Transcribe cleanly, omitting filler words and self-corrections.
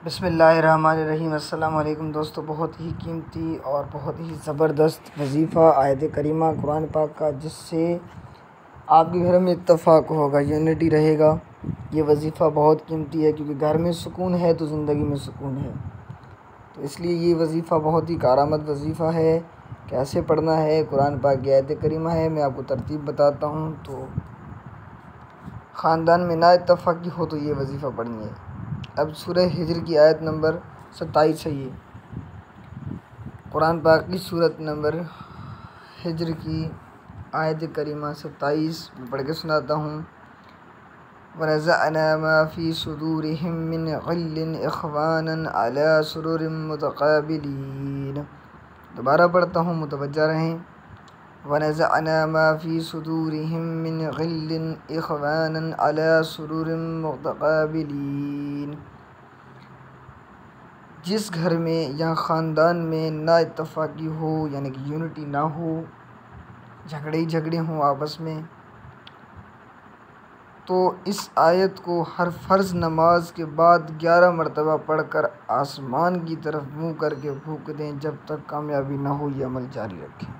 बिस्मिल्लाहिर्रहमानिर्रहीम। अस्सलाम वालेकुम दोस्तों, बहुत ही कीमती और बहुत ही ज़बरदस्त वजीफ़ा आयत करीमा कुरान पाक का, जिससे आपके घर में इत्तफ़ाक़ होगा, यूनिटी रहेगा। ये वजीफ़ा बहुत कीमती है, क्योंकि घर में सुकून है तो ज़िंदगी में सुकून है। तो इसलिए ये वजीफ़ा बहुत ही कारआमद वजीफ़ा है। कैसे पढ़ना है, कुरान पाक की आयत करीमा है, मैं आपको तरतीब बताता हूँ। तो ख़ानदान में ना इत्तफ़ाक़ी हो तो ये वजीफ़ा पढ़नी है। अब सूरह हिज्र की आयत नंबर 27 है। ये कुरान पाक की सूरत नंबर हिज्र की आयत करीमा 27 में पढ़ के सुनाता हूँ। वनज़अना मा फ़ी सुदूरिहिम मिन ग़िल्लिन इख़वानन अला सुरुरिन मुतक़ाबिलीन। दोबारा पढ़ता हूँ, मुतवज्जा रहें। वनज़अना मा फ़ी सुदूरिहिम मिन ग़िल्लिन इख़वानन अला सुरुरिन मुतक़ाबिलीन। जिस घर में या ख़ानदान में ना इत्तफ़ाक़ी हो, यानी कि यूनिटी ना हो, झगड़े हों आपस में, तो इस आयत को हर फ़र्ज़ नमाज के बाद 11 मरतबा पढ़कर आसमान की तरफ मुँह करके फूँक दें, जब तक कामयाबी ना हो ये अमल जारी रखें।